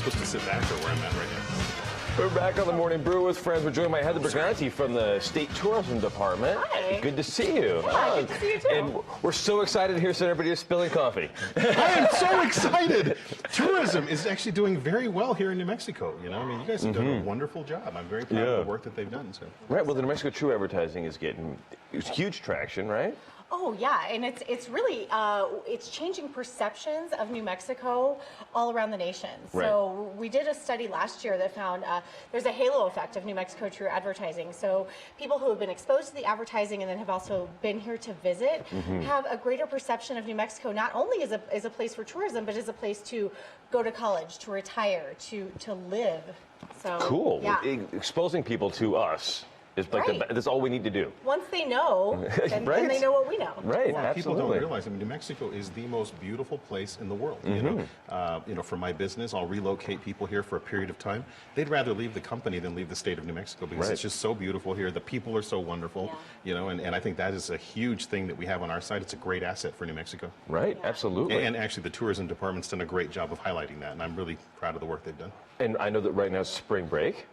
supposed to sit back or where I'm at right now. We're back on the Morning Brew with friends. We're joined by Heather Briganti from the State Tourism Department. Hi. Good to see you. Yeah, good to see you too. And we're so excited to hear everybody is spilling coffee. I am so excited. Tourism is actually doing very well here in New Mexico. You know, I mean, you guys have done a wonderful job. I'm very proud of the work that they've done. So. Right. Well, the New Mexico True advertising is getting huge traction, right? Oh yeah, and it's really it's changing perceptions of New Mexico all around the nation. Right. So we did a study last year that found there's a halo effect of New Mexico True advertising. So people who have been exposed to the advertising and then have also been here to visit have a greater perception of New Mexico, not only as a place for tourism, but as a place to go to college, to retire, to live. So Cool. Yeah. Exposing people to us is like Right. that's all we need to do. Once they know, then they know what we know. Right. Well, people absolutely. don't realize. I mean, New Mexico is the most beautiful place in the world. You know, for my business, I'll relocate people here for a period of time. They'd rather leave the company than leave the state of New Mexico because it's just so beautiful here. The people are so wonderful. Yeah. You know, and I think that is a huge thing that we have on our side. It's a great asset for New Mexico. Right. Yeah. Absolutely. And actually, the tourism department's done a great job of highlighting that, and I'm really proud of the work they've done. And I know that right now it's spring break.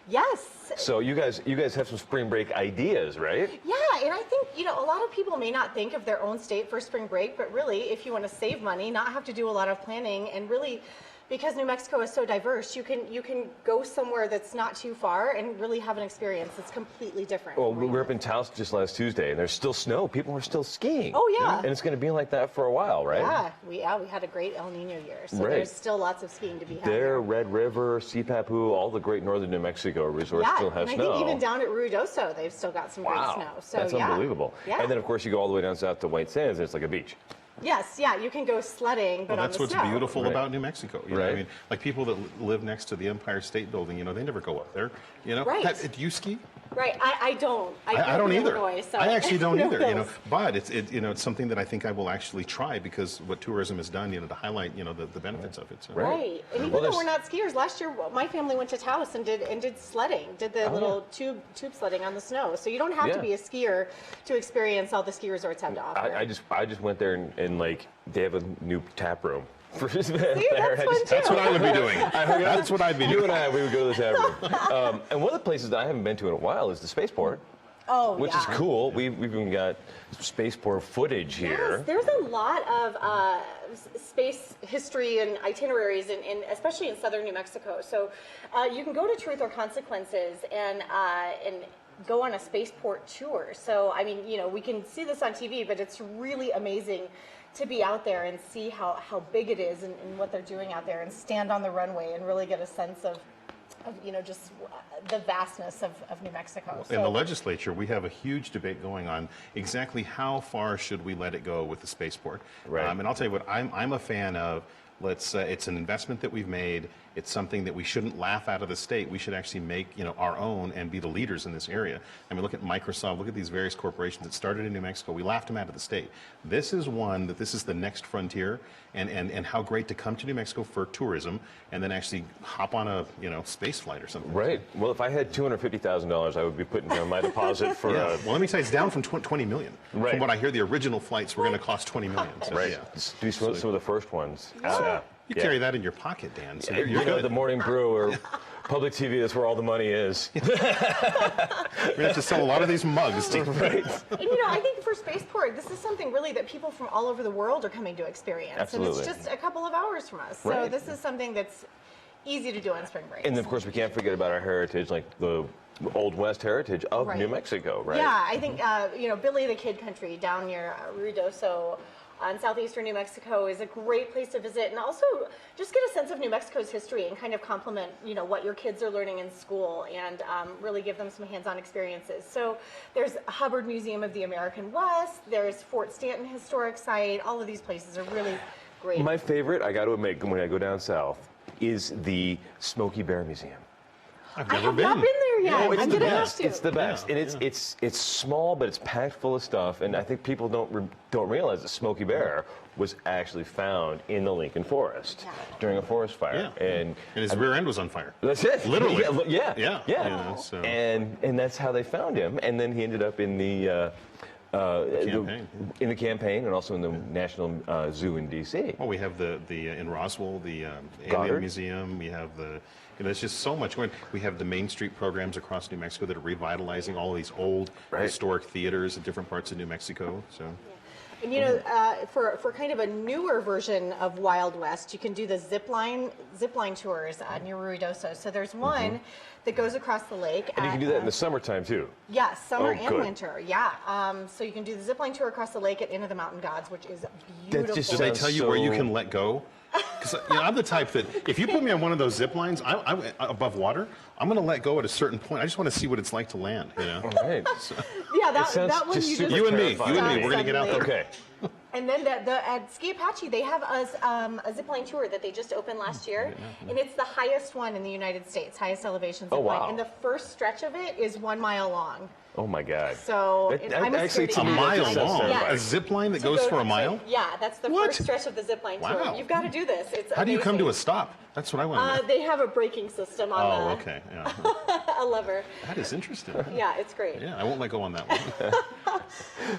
Yes. So you guys have some spring break ideas, right? Yeah, and I think, you know, a lot of people may not think of their own state for spring break, but really, if you want to save money, not have to do a lot of planning, and really, because New Mexico is so diverse, you can go somewhere that's not too far and really have an experience that's completely different. Well, we were up in Taos just last Tuesday, and there's still snow. People are still skiing. Oh, yeah. And it's going to be like that for a while, right? Yeah, we had a great El Nino year, so Right. there's still lots of skiing to be had. There, Red River, Sipapu, all the great northern New Mexico resorts still have and snow. I think even down at Ruidoso, they've still got some great snow. So that's unbelievable. Yeah. And then, of course, you go all the way down south to White Sands, and it's like a beach. Yes, yeah, you can go sledding, but Well, on that's the what's snow. beautiful about New Mexico. You know, Right. I mean, like people that live next to the Empire State Building, you know, they never go up there. You know, Right. Do you ski? Right, I don't. I don't either. Illinois, so I actually don't no either. You know, hills. but it's something that I think I will actually try because what tourism has done, you know, to highlight, you know, the benefits of it. So. Right, and even though we're not skiers, last year my family went to Taos and did sledding, did the little tube sledding on the snow. So you don't have to be a skier to experience all the ski resorts have to offer. I just went there and like they have a new tap room. See, that's fun too. That's what I would be doing. That's what I'd be You doing. and I, we would go to the tap room. And one of the places that I haven't been to in a while is the spaceport. Oh, Which is cool. We've even got spaceport footage here. Yes, there's a lot of space history and itineraries, especially in southern New Mexico. So you can go to Truth or Consequences and go on a spaceport tour. So, I mean, you know, we can see this on TV, but it's really amazing to be out there and see how big it is and what they're doing out there and stand on the runway and really get a sense of you know, just the vastness of New Mexico. In the legislature, we have a huge debate going on exactly how far should we let it go with the spaceport. Right. And I'll tell you what, I'm a fan of. It's an investment that we've made. It's something that we shouldn't laugh out of the state. We should actually make, you know, our own and be the leaders in this area. I mean, look at Microsoft. Look at these various corporations that started in New Mexico. We laughed them out of the state. This is this is the next frontier, and how great to come to New Mexico for tourism and then actually hop on a, you know, space flight or something. Right. Well, if I had $250,000, I would be putting down my deposit for. Yeah. Well, let me tell you, it's down from 20 million. Right. From what I hear, the original flights were going to cost 20 million. So, Right. Yeah. Do some of the first ones. You carry that in your pocket, Dan. So You you're know, good. the Morning Brew or public TV, that's where all the money is. We're going to have to sell a lot of these mugs. Right. And you know, I think for Spaceport, this is something really that people from all over the world are coming to experience. Absolutely. And it's just a couple of hours from us. So Right. this is something that's easy to do on spring break. And of course, we can't forget about our heritage, like the Old West heritage of Right. New Mexico, right? Yeah, I think, you know, Billy the Kid Country down near Ruidoso in southeastern New Mexico is a great place to visit, and also just get a sense of New Mexico's history and kind of complement, you know, what your kids are learning in school, and really give them some hands-on experiences. So there's Hubbard Museum of the American West, there's Fort Stanton Historic Site. All of these places are really great. My favorite, I got to admit, when I go down south, is the Smokey Bear Museum. I've I never have not been there yet. Oh, it's I'm the gonna best. have to. It's the best, Yeah, and it's small, but it's packed full of stuff. And I think people don't realize that Smokey Bear was actually found in the Lincoln Forest during a forest fire, Yeah. And his rear end was on fire. That's it. Literally. Yeah. Yeah. Yeah. You know, so. And that's how they found him. And then he ended up in the campaign. In the campaign and also in the National Zoo in D.C. Well, we have the in Roswell, the Goddard Alien Museum. We have the, there's just so much going. We have the Main Street programs across New Mexico that are revitalizing all of these old historic theaters in different parts of New Mexico. So. And you know, for kind of a newer version of Wild West, you can do the zip line tours near Ruidoso. So there's one that goes across the lake. And you can do that in the summertime too. Yeah, summer Oh, and good. winter. Yeah. So you can do the zip line tour across the lake at Inn of the Mountain Gods, which is beautiful. just Do they sounds tell you where you so- can let go? Because I'm the type that if you put me on one of those zip lines, I'm above water, I'm going to let go at a certain point. I just want to see what it's like to land. You know. All right. Yeah, It sounds that one just you super just You and me, terrifying. we're going to get out there. Okay. And then at Ski Apache, they have a zipline tour that they just opened last year, and it's the highest one in the United States, highest elevation zipline. Oh, wow. And the first stretch of it is 1 mile long. Oh my God. So I'm actually, scaredy to A me, cat. mile that sounds long, terrifying. a zip line that To goes go- for a mile. Yeah, that's the What? first stretch of the zipline tour. Wow. You've got to do this. It's How do you come to a amazing. stop? That's what I want to know. They have a braking system on Oh, okay. Yeah. a lever. That is interesting. Yeah, it's great. Yeah, I won't let go on that one.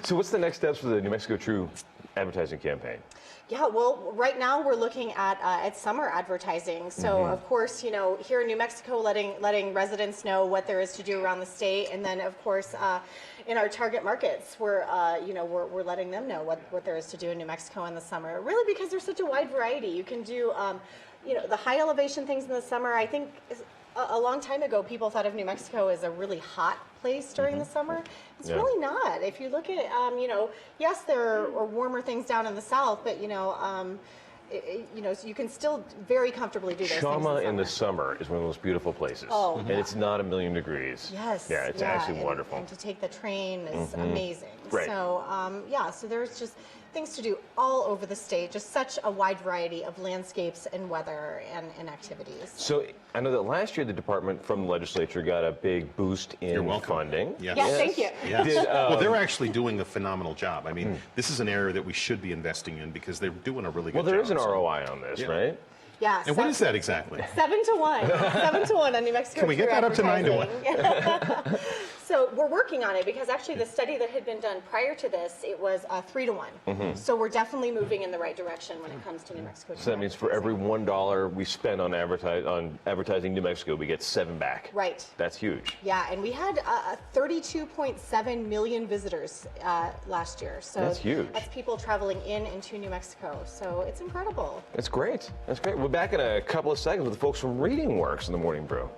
So what's the next steps for the New Mexico True advertising campaign? Yeah, well, right now we're looking at summer advertising. So of course, you know, here in New Mexico, letting residents know what there is to do around the state, and then of course, in our target markets, we're letting them know what there is to do in New Mexico in the summer. Really, because there's such a wide variety. You can do, you know, the high elevation things in the summer. I think a long time ago, people thought of New Mexico as a really hot place during the summer. It's Yeah. really not. If you look at, you know, yes, there are warmer things down in the south, but you know, so you can still very comfortably do those Shama things in the summer is one of those beautiful places. Oh, and yeah. it's not 1,000,000 degrees. Yes. Yeah, it's actually and- wonderful. And to take the train is amazing. Right. So, yeah, so there's just things to do all over the state, just such a wide variety of landscapes and weather and activities. So I know that last year the department from the legislature got a big boost in You're welcome. funding. Yes. Yeah, thank you. Yes. Did, Well, they're actually doing a phenomenal job. I mean, this is an area that we should be investing in because they're doing a really good Well, job. there is an So- ROI on this, Yeah. right? Yeah. And what is that exactly? 7 to 1. 7 to 1 on New Mexico. Can we get True that up to 9 to 1? advertising. So we're working on it because actually the study that had been done prior to this, it was 3 to 1. So we're definitely moving in the right direction when it comes to New Mexico. So that means for every $1 we spend on advertising New Mexico, we get 7 back. Right. That's huge. Yeah, and we had 32.7 million visitors last year. So That's huge. That's people traveling in and to New Mexico. So it's incredible. That's great. That's great. We're back in a couple of seconds with the folks from Reading Works in the Morning Brew.